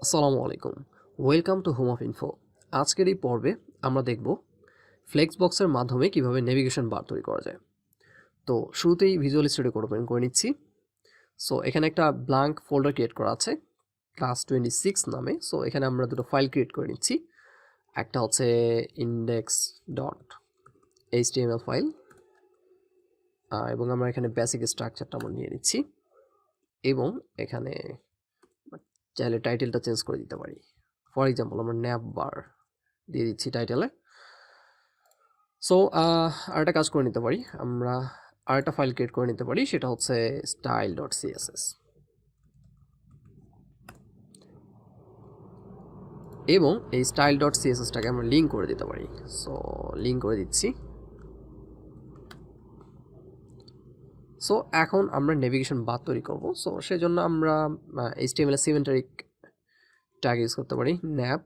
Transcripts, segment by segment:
আসসালামু আলাইকুম, welcome to home of info. আজকের এই পর্বে আমরা দেখব ফ্লেক্সবক্সের মাধ্যমে কিভাবে নেভিগেশন বার তৈরি করা যায়। তো শুরুতেই ভিজুয়াল স্টুডিও কোড ওপেন করে নিচ্ছি। সো এখানে একটা ব্ল্যাঙ্ক ফোল্ডার ক্রিয়েট করা আছে ক্লাস 26 নামে। সো এখানে আমরা দুটো ফাইল ক্রিয়েট করে নিচ্ছি। একটা হচ্ছে index.html ফাইল, এবং আমরা এখানে বেসিক স্ট্রাকচারটা আমরা নিয়ে নিচ্ছি, এবং এখানে চাইলে টাইটেলটা চেঞ্জ করে দিতে পারি। ফর এক্সাম্পল আমরা ন্যাভবার দিয়ে দিচ্ছি টাইটেলে। সো আরেকটা কাজ করে নিতে পারি, আমরা আরেকটা ফাইল ক্রিয়েট করে নিতে পারি, সেটা হচ্ছে style.css, এবং এই style.cssটাকে আমরা লিঙ্ক করে দিতে পারি। সো লিঙ্ক করে দিচ্ছি। সো এখন আমরা নেভিগেশন বার তৈরি করব। সো সেজন্য আমরা HTML সিমেন্টারিক ট্যাগ ইউজ করতে পারি। ন্যাব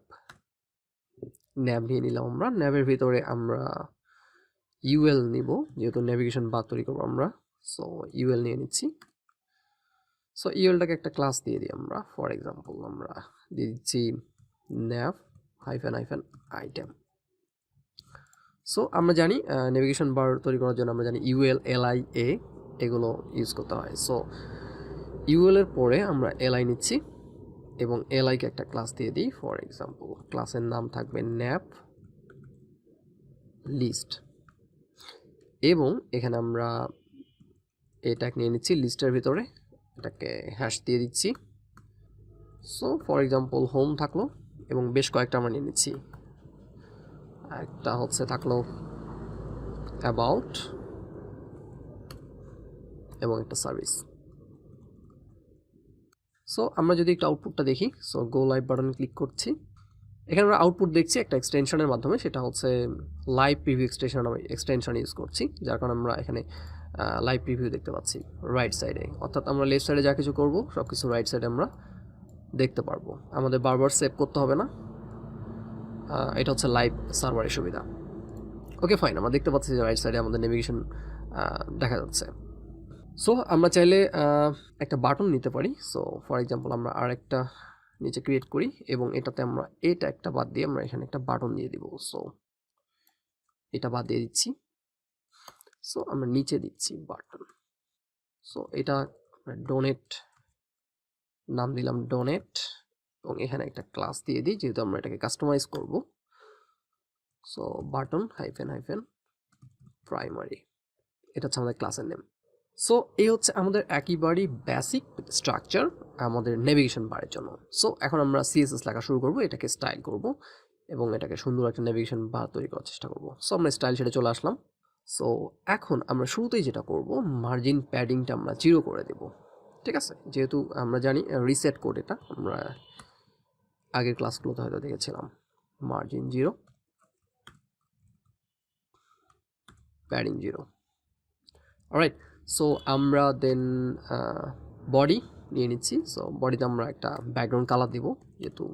নিয়ে নিলাম। আমরা ন্যাবের ভিতরে আমরা ইউএল নিব, যেহেতু নেভিগেশন বার তৈরি করবো আমরা। সো ইউএল নিয়ে নিচ্ছি। সো ইউএলটাকে একটা ক্লাস দিয়ে দিই আমরা। ফর এক্সাম্পল আমরা দিয়ে দিচ্ছি nav -item। সো আমরা জানি নেভিগেশন বার তৈরি করার জন্য আমরা জানি ইউএল, এলআই, এ এগুলো ইউজ করতে হয়। সো ইউএল এর পরে আমরা এলআই নিচ্ছি এবং এলআইকে একটা ক্লাস দিয়ে দিই। ফর এক্সাম্পল ক্লাসের নাম থাকবে nav লিস্ট, এবং এখানে আমরা এটাকে নিয়ে নিচ্ছি লিস্টের ভিতরে, এটাকে হ্যাশ দিয়ে দিচ্ছি। সো ফর এক্সাম্পল হোম থাকলো, এবং বেশ কয়েকটা আমরা নিয়ে নিচ্ছি। একটা হচ্ছে থাকলো অ্যাবাউট, এবং একটা সার্ভিস। সো আমরা যদি একটা আউটপুটটা দেখি, সো গো লাইভ বাটনে ক্লিক করছি। এখানে আমরা আউটপুট দেখছি একটা এক্সটেনশনের মাধ্যমে, সেটা হচ্ছে লাইভ প্রিভিউ এক্সটেনশন ইউজ করছি, যার কারণে আমরা এখানে লাইভ প্রিভিউ দেখতে পাচ্ছি রাইট সাইডে। অর্থাৎ আমরা লেফট সাইডে যা কিছু করবো সব কিছু রাইট সাইডে আমরা দেখতে পারবো, আমাদের বারবার সেভ করতে হবে না। এটা হচ্ছে লাইভ সার্ভারের সুবিধা। ওকে ফাইন, আমরা দেখতে পাচ্ছি যে রাইট সাইডে আমাদের নেভিগেশন দেখা যাচ্ছে। সো আমরা চাইলে একটা বাটন নিতে পারি। সো ফর এক্সাম্পল আমরা আরেকটা নিচে ক্রিয়েট করি, এবং এটাতে আমরা এটা একটা বাদ দিয়ে আমরা এখানে একটা বাটন দিয়ে দিব। সো এটা বাদ দিয়ে দিচ্ছি। সো আমরা নিচে দিচ্ছি বাটন। সো এটা ডোনেট নাম দিলাম, ডোনেট, এবং এখানে একটা ক্লাস দিয়ে দিই যেহেতু আমরা এটাকে কাস্টমাইজ করব। সো বাটন প্রাইমারি, এটা হচ্ছে আমাদের ক্লাসের নেম। সো এই হচ্ছে আমাদের একেবারেই বেসিক স্ট্রাকচার আমাদের নেভিগেশন বারের জন্য। সো এখন আমরা সিএসএস লেখা শুরু করব, এটাকে স্টাইল করব, এবং এটাকে সুন্দর একটা নেভিগেশন বার তৈরি করার চেষ্টা করব। সো আমরা স্টাইল শেডে চলে আসলাম। সো এখন আমরা শুরুতেই যেটা করব, মার্জিন প্যাডিংটা আমরা 0 করে দেব। ঠিক আছে, যেহেতু আমরা জানি রিসেট কোড, এটা আমরা আগের ক্লাসগুলোতে হয়তো দেখেছিলাম। Margin 0, padding 0। অলরাইট, সো আমরা দেন বডি নিয়ে নিচ্ছি। সো বডিতে আমরা একটা ব্যাকগ্রাউন্ড কালার দিব, যেহেতু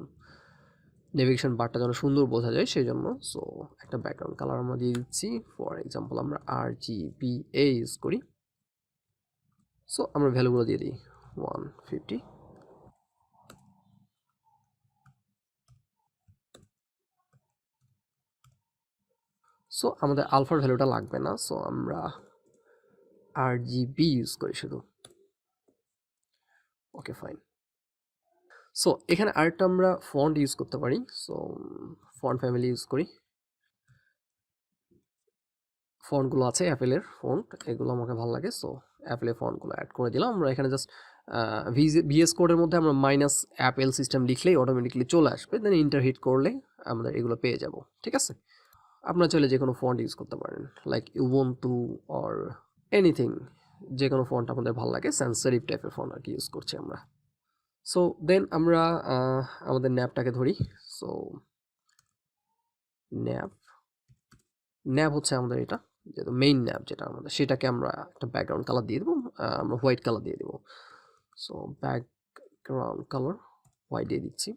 নেভিগেশন বারটা যেন সুন্দর বোঝা যায় সেই জন্য। সো একটা ব্যাকগ্রাউন্ড কালার আমরা দিয়ে দিচ্ছি। ফর এক্সাম্পল আমরা RGBA ইউজ করি। সো আমরা ভ্যালুগুলো দিয়ে দিই 150। সো আমাদের আলফার ভ্যালুটা লাগবে না, সো আমরা RGB ইউজ করি শুধু। Okay fine. সো এখানে আরেকটা আমরা ফন্ট ইউজ করতে পারি। সো ফন্ট ফ্যামিলি ইউজ করি। ফন্টগুলো আছে অ্যাপেলের ফন্ট, এগুলো আমাকে ভালো লাগে। সো অ্যাপেলের ফন্টগুলো অ্যাড করে দিলাম। আমরা এখানে জাস্ট ভিএস কোডের মধ্যে আমরা মাইনাস অ্যাপেল সিস্টেম লিখলেই অটোমেটিকলি চলে আসবে, দেন ইন্টার হিট করলে আমরা এগুলো পেয়ে যাব। ঠিক আছে, আপনারা চাইলে যে কোনো ফন্ট ইউজ করতে পারেন, লাইক উবুন্টু অর এনিথিং, যে কোনো ফন্ট আমাদের ভালো লাগে। সেন্স সেরিফ টাইপের ফন্ট আর কি ইউজ করছি আমরা। সো দেন আমরা আমাদের ন্যাপটাকে ধরি। সো ন্যাব হচ্ছে আমাদের এটা, যেহেতু মেইন ন্যাব যেটা আমাদের, সেটাকে আমরা একটা ব্যাকগ্রাউন্ড কালার দিয়ে দেবো। আমরা হোয়াইট কালার দিয়ে দেবো। সো ব্যাকগ্রাউন্ড কালার হোয়াইট দিয়ে দিচ্ছি,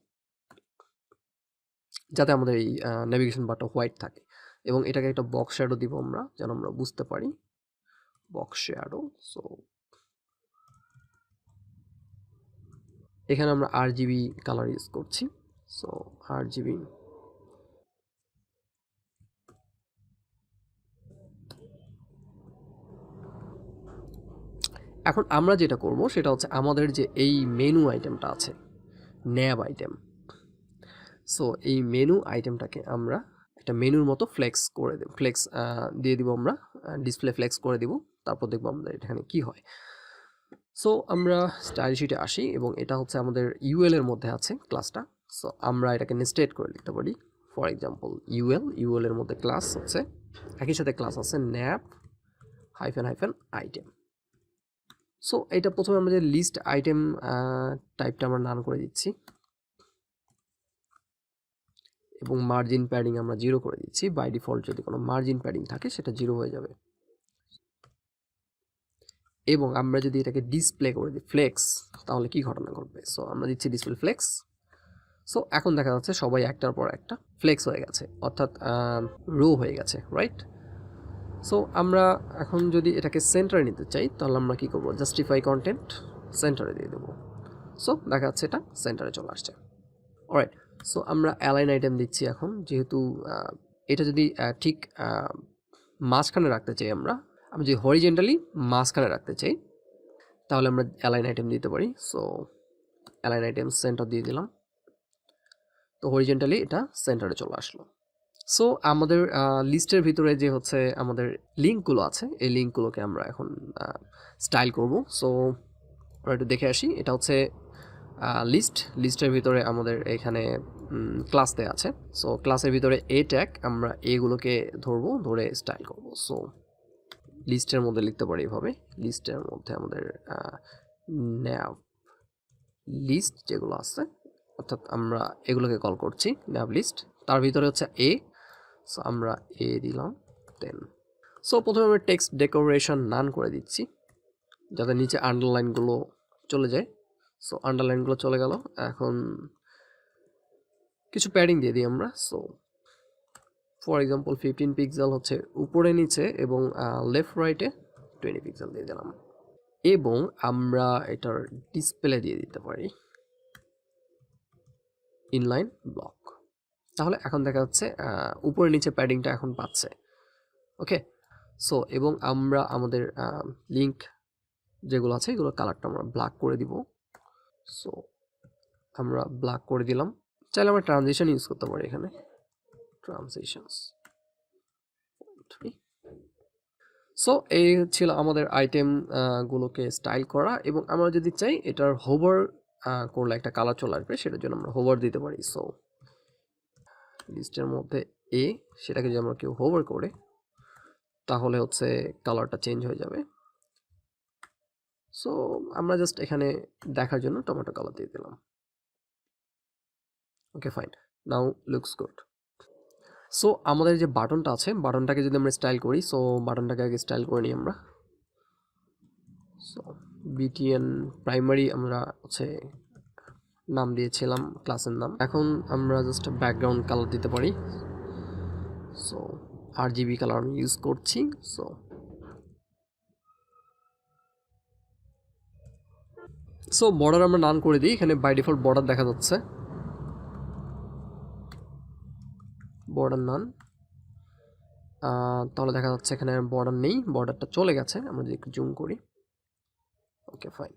যাতে আমাদের এই নেভিগেশন বারটা হোয়াইট থাকে। এবং এটাকে একটা বক্স শ্যাডো দিব আমরা, যেন আমরা বুঝতে পারি। Box shadow. সো এখানে আমরা RGB কালার ইউজ করছি। So RGB। এখন আমরা যেটা করব সেটা হচ্ছে আমাদের যে এই মেনু আইটেমটা আছে, ন্যাব আইটেম। সো এই মেনু আইটেমটাকে আমরা একটা মেনুর মতো ফ্লেক্স করে দেব, ফ্লেক্স দিয়ে দিব আমরা, ডিসপ্লে ফ্লেক্স করে দিব। তারপর দেখব আমাদের এখানে কি হয়। সো আমরা স্টাইল শিটে আসি এবং এটা হচ্ছে আমাদের ইউএল এর মধ্যে আছে ক্লাসটা। সো আমরা এটাকে নেস্টেড করে লিখতে পারি। ফর এক্সাম্পল ইউএল এর মধ্যে ক্লাস হচ্ছে, একই সাথে ক্লাস আছে ন্যাব আইটেম। সো এটা প্রথমে আমরা যে লিস্ট আইটেম টাইপটা আমরা নান করে দিচ্ছি এবং মার্জিন প্যাডিং আমরা 0 করে দিচ্ছি। বাই ডিফল্ট যদি কোনো মার্জিন প্যাডিং থাকে সেটা 0 হয়ে যাবে। এবং আমরা যদি এটাকে ডিসপ্লে করে দিই ফ্লেক্স, তাহলে কি ঘটনা ঘটবে? সো আমরা দিচ্ছি ডিসপ্লে ফ্লেক্স। সো এখন দেখা যাচ্ছে সবাই একটার পর একটা ফ্লেক্স হয়ে গেছে, অর্থাৎ রো হয়ে গেছে, রাইট? সো আমরা এখন যদি এটাকে সেন্টারে নিতে চাই তাহলে আমরা কি করব? জাস্টিফাই কন্টেন্ট সেন্টারে দিয়ে দেবো। সো দেখা যাচ্ছে এটা সেন্টারে চলে আসছে। অলরাইট, সো আমরা অ্যালাইন আইটেম দিচ্ছি এখন, যেহেতু এটা যদি ঠিক মাঝখানে রাখতে চাই, আমরা যদি হরিজেন্টালি মাঝখানে রাখতে চাই তাহলে আমরা অ্যালাইন আইটেম দিতে পারি। সো অ্যালাইন আইটেম সেন্টার দিয়ে দিলাম, তো হরিজেন্টালি এটা সেন্টারে চলে আসলো। সো আমাদের লিস্টের ভিতরে যে হচ্ছে আমাদের লিঙ্কগুলো আছে, এই লিঙ্কগুলোকে আমরা এখন স্টাইল করব। সো আমরা একটু দেখে আসি। এটা হচ্ছে লিস্টের ভিতরে আমাদের এখানে ক্লাস দেয়া আছে। সো ক্লাসের ভিতরে এ ট্যাগ, আমরা এগুলোকে ধরবো, ধরে স্টাইল করব। সো লিস্টের মধ্যে লিখতে পারি এভাবে, লিস্টের মধ্যে আমাদের ন্যাব লিস্ট যেগুলো আছে, অর্থাৎ আমরা এগুলোকে কল করছি ন্যাব লিস্ট, তার ভিতরে হচ্ছে এ। সো আমরা এ দিলাম। দেন সো প্রথমে আমরা টেক্সট ডেকোরেশন নান করে দিচ্ছি যাতে নিচে আন্ডারলাইনগুলো চলে যায়। সো আন্ডারলাইনগুলো চলে গেল। এখন কিছু প্যাডিং দিয়ে দিই আমরা। সো ফর এক্সাম্পল 15 পিক্সেল হচ্ছে উপরে নিচে এবং লেফট রাইটে 20 পিক্সেল দিয়ে দিলাম। এবং আমরা এটার ডিসপ্লে দিয়ে দিতে পারি ইনলাইন ব্লক। তাহলে এখন দেখা যাচ্ছে উপরে নিচে প্যাডিংটা এখন পাচ্ছে। ওকে, সো এবং আমরা আমাদের লিঙ্ক যেগুলো আছে এগুলো কালারটা আমরা ব্ল্যাক করে দিব। সো আমরা ব্ল্যাক করে দিলাম। চাইলে আমরা ট্রানজিশন ইউজ করতে পারি এখানে, ট্রানজিশনস 3। সো এই ছিল আমাদের আইটেম গুলোকে স্টাইল করা। এবং আমরা যদি চাই এটার হোভার করলে একটা কালার চলে আসবে, সেটার জন্য আমরা হোভার দিতে পারি। সো লিস্টের মধ্যে এ, সেটাকে যদি আমরা কেউ হোভার করে তাহলে হচ্ছে কালারটা চেঞ্জ হয়ে যাবে। সো আমরা জাস্ট এখানে দেখার জন্য টমেটো কালার দিয়ে দিলাম। ওকে ফাইন, নাও লুকস গুড। সো আমাদের যে বাটনটা আছে, বাটনটাকে যদি আমরা স্টাইল করি, সো বাটনটাকে আগে স্টাইল করে নিই আমরা। সো বিটিএন প্রাইমারি আমরা হচ্ছে নাম দিয়েছিলাম ক্লাসের নাম। এখন আমরা জাস্ট ব্যাকগ্রাউন্ড কালার দিতে পারি। সো RGB কালার আমি ইউজ করছি। সো বর্ডার আমরা নান করে দিই। এখানে বাই ডিফল্ট বর্ডার দেখা যাচ্ছে, বর্ডার নান। তাহলে দেখা যাচ্ছে এখানে বর্ডার নেই, বর্ডারটা চলে গেছে। আমরা যদি একটু জুম করি, ওকে ফাইন।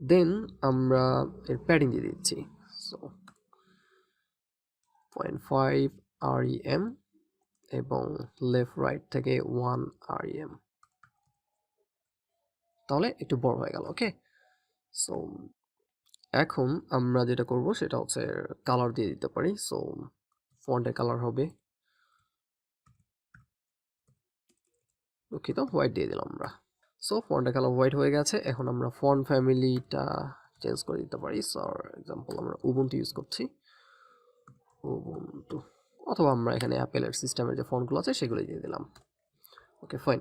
দেন আমরা এর প্যাডিং দিয়ে দিচ্ছি। সো 0.5 REM এবং লেফট রাইট থেকে 1 REM, তাহলে একটু বড় হয়ে গেল। ওকে, সো এখন আমরা যেটা করব সেটা হচ্ছে কালার দিয়ে দিতে পারি। সো ফন্টের কালার হবে, দুঃখিত, হোয়াইট দিয়ে দিলাম আমরা। সো ফন্টের কালার হোয়াইট হয়ে গেছে। এখন আমরা ফন্ট ফ্যামিলিটা চেঞ্জ করে দিতে পারি। ফর এক্সাম্পল আমরা উবুন্টু ইউজ করছি, উবুন্টু, অথবা আমরা এখানে অ্যাপেলের সিস্টেমের যে ফন্টগুলো আছে সেগুলো দিয়ে দিলাম। Okay fine.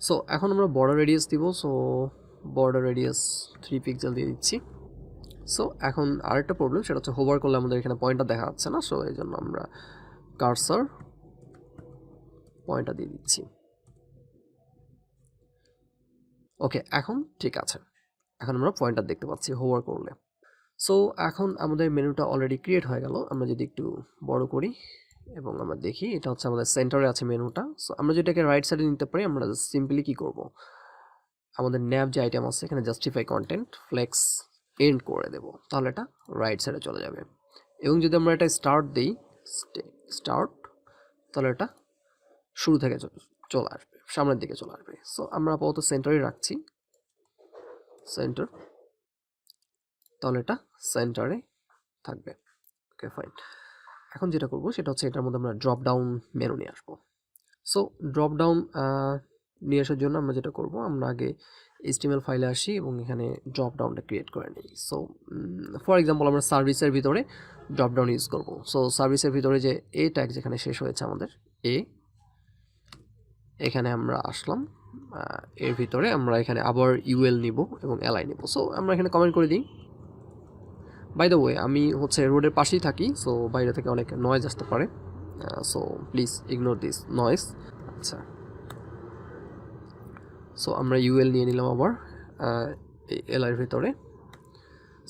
সো এখন আমরা বর্ডার রেডিয়াস দিব। সো বর্ডার রেডিয়াস 3 পিক্সেল দিয়ে দিচ্ছি। সো এখন আরেকটা প্রবলেম, সেটা হচ্ছে হোভার করলে আমাদের এখানে পয়েন্টটা দেখা যাচ্ছে না। সো এই জন্য আমরা কার্সার পয়েন্টটা দিয়ে দিচ্ছি। ওকে, এখন ঠিক আছে। এখন আমরা পয়েন্টার দেখতে পাচ্ছি হোভার করলে। সো এখন আমাদের মেনুটা অলরেডি ক্রিয়েট হয়ে গেল। আমরা যদি একটু বড় করি এবং আমরা দেখি, এটা হচ্ছে আমাদের সেন্টারে আছে মেনুটা। সো আমরা যেটাকে রাইট সাইডে নিতে পারি, আমরা সিম্পলি কি করব, আমাদের ন্যাব যে আইটেম আছে এখানে জাস্টিফাই কন্টেন্ট ফ্লেক্স এন্ড করে দেব, তাহলে এটা রাইট সাইডে চলে যাবে। এবং যদি আমরা এটা স্টার্ট দিই, স্টার্ট, তাহলে এটা শুরু থেকে চলে আসবে, সামনের দিকে চলে আসবে। সো আমরা আপাতত সেন্টারে রাখছি, সেন্টার, তাহলে এটা সেন্টারে থাকবে। Okay fine. এখন যেটা করব সেটা হচ্ছে এটার মধ্যে আমরা ড্রপ ডাউন মেনু নিয়ে আসবো। সো ড্রপ ডাউন নিয়ে আসার জন্য আমরা যেটা করব, আমরা আগে HTML ফাইলে আসি এবং এখানে ড্রপ ডাউনটা ক্রিয়েট করে নিই। সো ফর এক্সাম্পল আমরা সার্ভিসের ভিতরে ড্রপ ডাউন ইউজ করব। সো সার্ভিসের ভিতরে যে এ ট্যাগ যেখানে শেষ হয়েছে আমাদের এ, এখানে আমরা আসলাম, এর ভিতরে আমরা এখানে আবার ইউএল নিব এবং এলআই নিব। সো আমরা এখানে কমেন্ট করে দিই। বাই দ্য ওয়ে, আমি হচ্ছে রোডের পাশেই থাকি, সো বাইরে থেকে অনেক নয়েজ আসতে পারে, so please ignore this noise. আচ্ছা, সো আমরা ইউএল নিয়ে নিলাম আবার এই এলআইয়ের ভিতরে।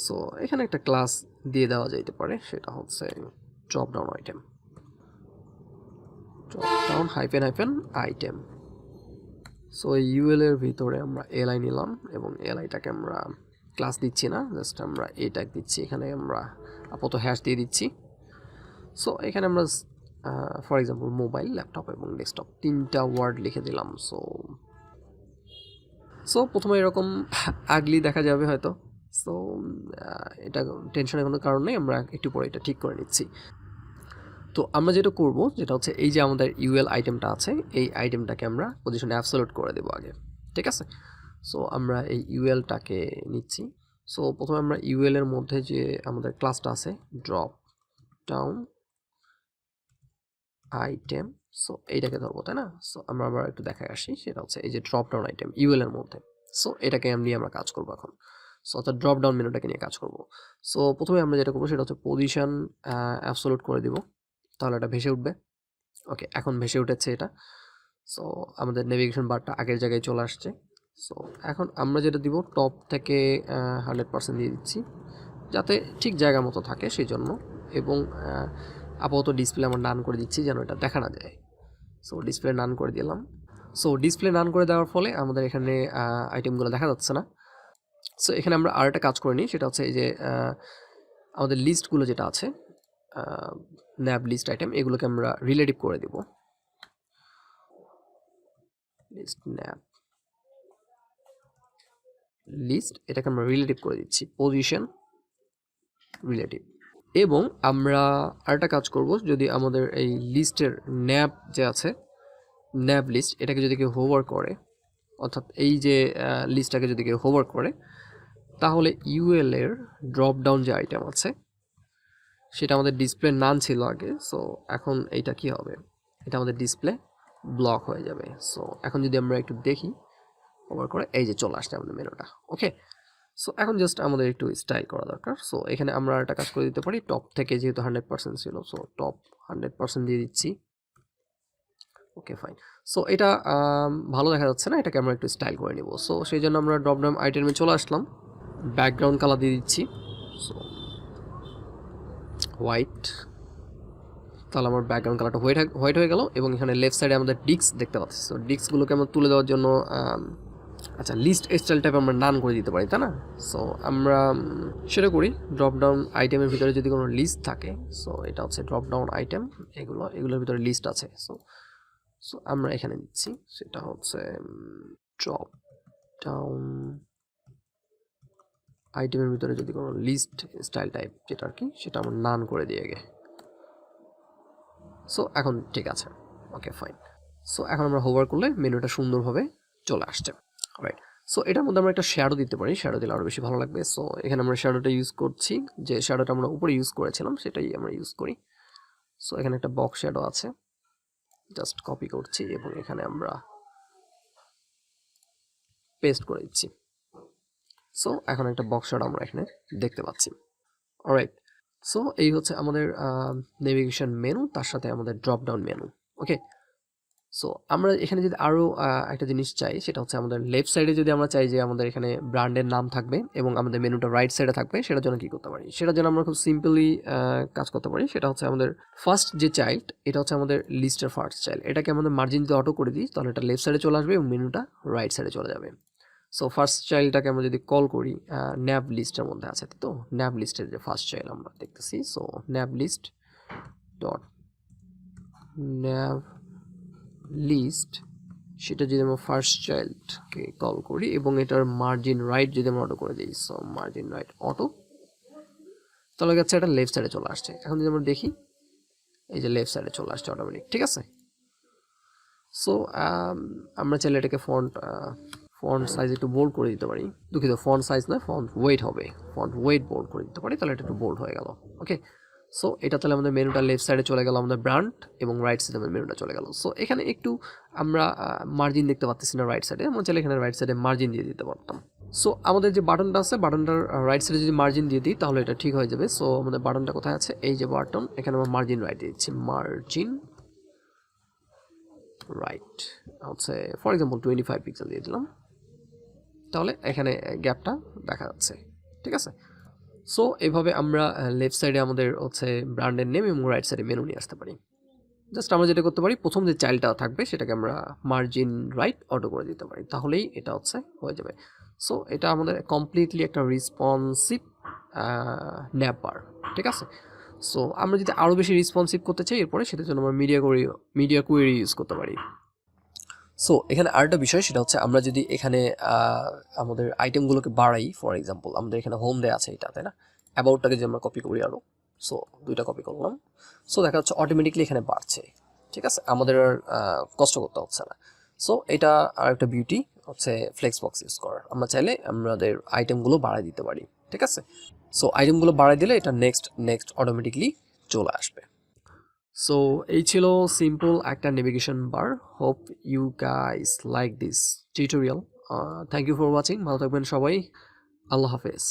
সো এখানে একটা ক্লাস দিয়ে দেওয়া যেতে পারে, সেটা হচ্ছে drop down item, drop down hyphen hyphen item. So UL এর ভিতরে আমরা এলআই নিলাম এবং এলআইটাকে আমরা ক্লাস দিচ্ছি না, জাস্ট আমরা এ ট্যাগ দিচ্ছি, এখানে আমরা আপাতত হ্যাশ দিয়ে দিচ্ছি। সো এখানে আমরা ফর এক্সাম্পল মোবাইল, ল্যাপটপ এবং ডেস্কটপ তিনটা ওয়ার্ড লিখে দিলাম। সো প্রথমে এরকম আগলি দেখা যাবে হয়তো, সো এটা টেনশনের কোনো কারণ নেই, আমরা একটু পরে এটা ঠিক করে নিচ্ছি। তো আমরা যেটা করব যেটা হচ্ছে এই যে আমাদের ইউএল আইটেমটা আছে, এই আইটেমটাকে আমরা পজিশনে অ্যাবসলিউট করে দেবো আগে, ঠিক আছে। সো আমরা এই ইউএলটাকে নিচ্ছি। সো প্রথমে আমরা ইউএল এর মধ্যে যে আমাদের ক্লাসটা আছে ড্রপ ডাউন আইটেম, সো এইটাকে ধরবো, তাই না। সো আমরা আবার একটু দেখায় আসি, সেটা হচ্ছে এই যে ড্রপ ডাউন আইটেম ইউএল এর মধ্যে। সো এটাকে নিয়ে আমরা কাজ করবো এখন। সো অর্থাৎ ড্রপ ডাউন মেনুটাকে নিয়ে কাজ করব। সো প্রথমে আমরা যেটা করবো সেটা হচ্ছে পজিশন অ্যাবসলিউট করে দিব, তাহলে এটা ভেসে উঠবে। ওকে, এখন ভেসে উঠেছে এটা। সো আমাদের নেভিগেশন বারটা আগের জায়গায় চলে আসছে। সো এখন আমরা যেটা দিব, টপ থেকে 100% দিয়ে দিচ্ছি যাতে ঠিক জায়গা মতো থাকে সেই জন্য, এবং আপাতত ডিসপ্লে আমরা নান করে দিচ্ছি যেন এটা দেখা না যায়। সো ডিসপ্লে নান করে দিলাম। সো ডিসপ্লে নান করে দেওয়ার ফলে আমাদের এখানে আইটেমগুলো দেখা যাচ্ছে না। সো এখানে আমরা আর একটা কাজ করে নিই, সেটা হচ্ছে এই যে আমাদের লিস্টগুলো যেটা আছে ন্যাব লিস্ট আইটেম, এগুলোকে আমরা রিলেটিভ করে দিব। লিস্ট ন্যাব লিস্ট, এটাকে আমরা রিলেটিভ করে দিচ্ছি পজিশন রিলেটিভ। এবং আমরা আরেকটা কাজ করব, যদি আমাদের এই লিস্টের ন্যাব যে আছে ন্যাব লিস্ট, এটাকে যদি কেউ হোভার করে, অর্থাৎ এই যে লিস্টটাকে যদি কেউ হোভার করে, তাহলে ইউএল এর ড্রপ ডাউন যে আইটেম আছে সেটা আমাদের ডিসপ্লে নান ছিল আগে। সো এখন এইটা কি হবে, এটা আমাদের ডিসপ্লে ব্লক হয়ে যাবে। সো এখন যদি আমরা একটু দেখি ওভার করে, এই যে চলে আসছে আমাদের মেনুটা। ওকে, সো এখন জাস্ট আমাদের একটু স্টাইল করা দরকার। সো এখানে আমরা একটা কাজ করে দিতে পারি, টপ থেকে যেহেতু 100% ছিল, সো টপ 100% দিয়ে দিচ্ছি। Okay fine. সো এটা ভালো দেখা যাচ্ছে না, এটাকে আমরা একটু স্টাইল করে নিব। সো সেই জন্য আমরা ড্রপ ডাউন আইটেমে চলে আসলাম, ব্যাকগ্রাউন্ড কালার দিয়ে দিচ্ছি সো হোয়াইট, তাহলে আমার ব্যাকগ্রাউন্ড কালারটা হোয়াইট হয়ে গেল। এবং এখানে লেফট সাইডে আমাদের ডিস্ক দেখতে পাচ্ছি। সো ডিস্কগুলোকে আমরা তুলে দেওয়ার জন্য আচ্ছা লিস্ট স্টাইল টাইপ আমরা নান করে দিতে পারি, তাই না। সো আমরা সেটা করি, ড্রপ ডাউন আইটেমের ভিতরে যদি কোনো লিস্ট থাকে, সো এটা হচ্ছে ড্রপ ডাউন আইটেম, এগুলোর ভিতরে লিস্ট আছে। সো আমরা এখানে নিচ্ছি, সেটা হচ্ছে ড্রপ ডাউন আইটেমের ভিতরে যদি কোনো লিস্ট স্টাইল টাইপ যেটা আর কি, সেটা আমরা নান করে দিয়ে আগে। সো এখন ঠিক আছে, ওকে ফাইন। সো এখন আমরা হোভার করলে মেনুটা সুন্দরভাবে চলে আসছে, রাইট। সো এটার মধ্যে আমরা একটা শ্যাডো দিতে পারি, শ্যাডো দিলে আরও বেশি ভালো লাগবে। সো এখানে আমরা শ্যাডোটা ইউজ করছি, যে শ্যাডোটা আমরা উপরে ইউজ করেছিলাম সেটাই আমরা ইউজ করি। সো এখানে একটা বক্স শ্যাডো আছে, জাস্ট কপি করছি এবং এখানে আমরা পেস্ট করে দিচ্ছি। সো এখন একটা বক্স শ্যাডো আমরা এখানে দেখতে পাচ্ছি, অলরাইট। সো এই হচ্ছে আমাদের নেভিগেশন মেনু, তার সাথে আমাদের ড্রপ ডাউন মেনু। ওকে, সো আমরা এখানে যদি আরও একটা জিনিস চাই, সেটা হচ্ছে আমাদের লেফট সাইডে যদি আমরা চাই যে আমাদের এখানে ব্র্যান্ডের নাম থাকবে এবং আমাদের মেনুটা রাইট সাইডে থাকবে, সেটার জন্য কী করতে পারি? সেটার জন্য আমরা খুব সিম্পলি কাজ করতে পারি। সেটা হচ্ছে আমাদের ফার্স্ট যে চাইল্ড, এটা হচ্ছে আমাদের লিস্টের ফার্স্ট চাইল্ড, এটাকে আমাদের মার্জিন যদি অটো করে দিই তাহলে এটা লেফট সাইডে চলে আসবে এবং মেনুটা রাইট সাইডে চলে যাবে। সো ফার্স্ট চাইল্ডটাকে আমরা যদি কল করি, ন্যাব লিস্টের মধ্যে আছে, তো ন্যাব লিস্টের যে ফার্স্ট চাইল্ড আমরা দেখতেছি, সো ন্যাব লিস্ট ডট ন্যাব লিস্ট, সেটা যদি আমরা ফার্স্ট চাইল্ডকে কল করি এবং এটার মার্জিন রাইট যদি আমরা অটো করে দিই, সো মার্জিন রাইট অটো, তাহলে গেছে এটা লেফট সাইডে চলে আসছে। এখন যদি আমরা দেখি, এই যে লেফট সাইডে চলে আসছে অটোমেটিক, ঠিক আছে। সো আমরা চাইলে এটাকে ফন্ট সাইজ একটু বোল্ড করে দিতে পারি, দুঃখিত, ফন্ট সাইজ না, ফন্ট ওয়েট হবে, ফন্ট ওয়েট বোল্ড করে দিতে পারি, তাহলে এটা একটু বোল্ড হয়ে গেল। ওকে, সো এটা তাহলে আমাদের মেনুটা লেফট সাইডে চলে গেল, আমাদের ব্র্যান্ড, এবং রাইট সাইডে আমাদের মেনুটা চলে গেল। সো এখানে একটু আমরা মার্জিন দেখতে পাচ্ছি না রাইট সাইডে, আমরা চাইলে এখানে রাইট সাইডে মার্জিন দিয়ে দিতে পারতাম। সো আমাদের যে বাটনটা আছে, বাটনটার রাইট সাইডে যদি মার্জিন দিয়ে দিই তাহলে এটা ঠিক হয়ে যাবে। সো আমাদের বাটনটা কোথায় আছে? এই যে বাটন, এখানে আমরা মার্জিন রাইট দিয়ে দিচ্ছি, মার্জিন রাইট হচ্ছে ফর এক্সাম্পল 25 পিক্সেল দিয়ে দিলাম, তাহলে এখানে গ্যাপটা দেখা যাচ্ছে, ঠিক আছে। সো এইভাবে আমরা লেফট সাইডে আমাদের হচ্ছে ব্র্যান্ডের নেম এবং রাইট সাইডে মেনু নিয়ে আসতে পারি। জাস্ট আমরা যেটা করতে পারি, প্রথম যে চাইল্ডটা থাকবে সেটাকে আমরা মার্জিন রাইট অটো করে দিতে পারি, তাহলেই এটা হচ্ছে হয়ে যাবে। সো এটা আমাদের কমপ্লিটলি একটা রেসপন্সিভ ন্যাববার, ঠিক আছে। সো আমরা যদি আরও বেশি রেসপন্সিভ করতে চাই এরপরে, সেটার জন্য আমরা মিডিয়া কোয়েরি ইউজ করতে পারি। সো এখানে আরেকটা বিষয়, সেটা হচ্ছে আমরা যদি এখানে আমাদের আইটেমগুলোকে বাড়াই, ফর এক্সাম্পল আমাদের এখানে হোম দেওয়া আছে এটা, তাই না, অ্যাবাউটটাকে যদি আমরা কপি করি আরও, সো দুইটা কপি করলাম, সো দেখা যাচ্ছে অটোমেটিকলি এখানে বাড়ছে, ঠিক আছে, আমাদের আর কষ্ট করতে হচ্ছে না। সো এটা আর একটা বিউটি হচ্ছে ফ্লেক্সবক্স ইউজ করার, আমরা চাইলে আমাদের আইটেমগুলো বাড়াই দিতে পারি, ঠিক আছে। সো আইটেমগুলো বাড়াই দিলে এটা নেক্সট অটোমেটিকলি চলে আসবে। সো এই ছিল সিম্পল একটা navigation bar. Hope you guys like this tutorial. Thank you for watching, ভালো থাকবেন সবাই, আল্লাহ হাফেজ।